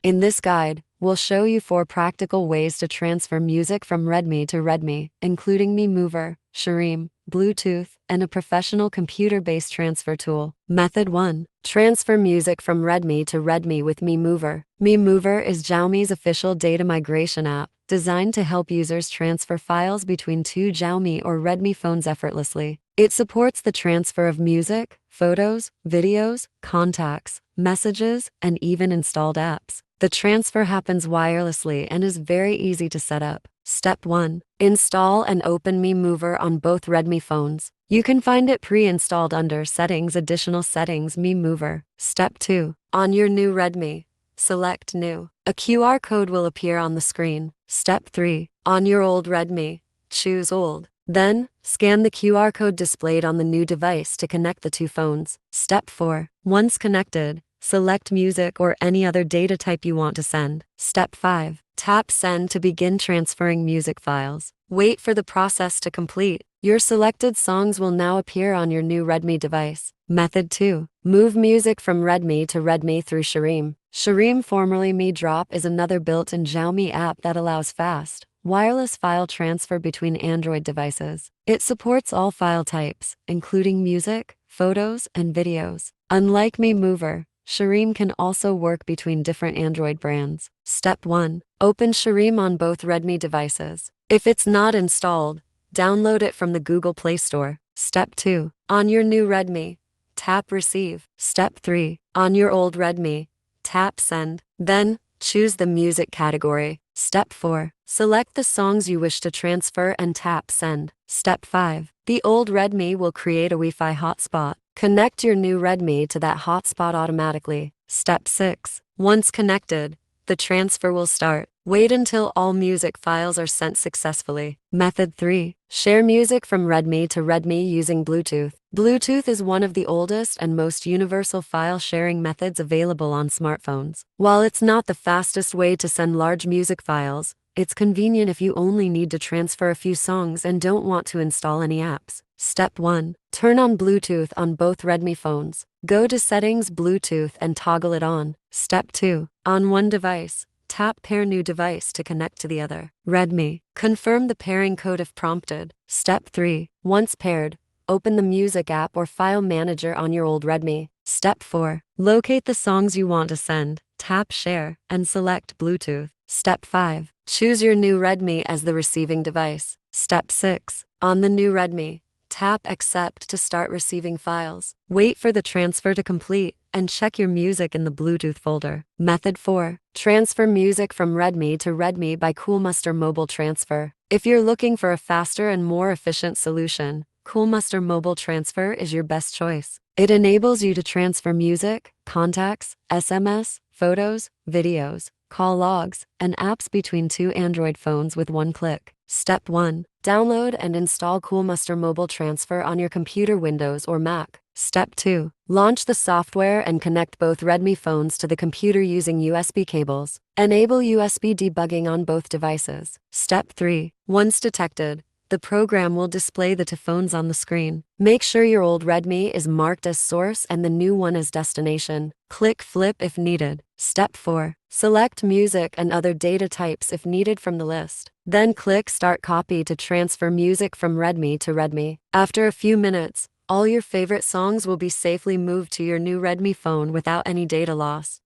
In this guide, we'll show you 4 practical ways to transfer music from Redmi to Redmi, including Mi Mover, ShareMe, Bluetooth, and a professional computer-based transfer tool. Method 1. Transfer music from Redmi to Redmi with Mi Mover. Mi Mover is Xiaomi's official data migration app, designed to help users transfer files between 2 Xiaomi or Redmi phones effortlessly. It supports the transfer of music, photos, videos, contacts, messages, and even installed apps. The transfer happens wirelessly and is very easy to set up. Step 1. Install and open Mi Mover on both Redmi phones. You can find it pre-installed under Settings, Additional Settings, Mi Mover. Step 2. On your new Redmi, select New. A QR code will appear on the screen. Step 3. On your old Redmi, choose Old. Then, scan the QR code displayed on the new device to connect the 2 phones. Step 4. Once connected, select music or any other data type you want to send. Step 5. Tap Send to begin transferring music files. Wait for the process to complete. Your selected songs will now appear on your new Redmi device. Method 2. Move music from Redmi to Redmi through ShareMe. ShareMe, formerly Mi Drop, is another built-in Xiaomi app that allows fast, wireless file transfer between Android devices. It supports all file types, including music, photos, and videos. Unlike Mi Mover, ShareMe can also work between different Android brands. Step 1. Open ShareMe on both Redmi devices. If it's not installed, download it from the Google Play Store. Step 2. On your new Redmi, tap Receive. Step 3. On your old Redmi, tap Send. Then, choose the music category. Step 4. Select the songs you wish to transfer and tap Send. Step 5. The old Redmi will create a Wi-Fi hotspot. Connect your new Redmi to that hotspot automatically. Step 6. Once connected, the transfer will start. Wait until all music files are sent successfully. Method 3. Share music from Redmi to Redmi using Bluetooth. Bluetooth is one of the oldest and most universal file sharing methods available on smartphones. While it's not the fastest way to send large music files, it's convenient if you only need to transfer a few songs and don't want to install any apps. Step 1. Turn on Bluetooth on both Redmi phones. Go to Settings, Bluetooth, and toggle it on. Step 2. On one device, tap Pair New Device to connect to the other. Redmi. Confirm the pairing code if prompted. Step 3. Once paired, open the Music app or File Manager on your old Redmi. Step 4. Locate the songs you want to send. Tap Share and select Bluetooth. Step 5. Choose your new Redmi as the receiving device. Step 6. On the new Redmi, tap Accept to start receiving files. Wait for the transfer to complete and check your music in the Bluetooth folder. Method 4. Transfer music from Redmi to Redmi by Coolmuster Mobile Transfer. If you're looking for a faster and more efficient solution, Coolmuster Mobile Transfer is your best choice. It enables you to transfer music, contacts, SMS, photos, videos, call logs, and apps between 2 Android phones with one click. Step 1. Download and install Coolmuster Mobile Transfer on your computer, Windows, or Mac. Step 2. Launch the software and connect both Redmi phones to the computer using USB cables. Enable USB debugging on both devices. Step 3. Once detected, the program will display the 2 phones on the screen. Make sure your old Redmi is marked as source and the new one as destination. Click Flip if needed. Step 4. Select music and other data types if needed from the list. Then click Start Copy to transfer music from Redmi to Redmi. After a few minutes, all your favorite songs will be safely moved to your new Redmi phone without any data loss.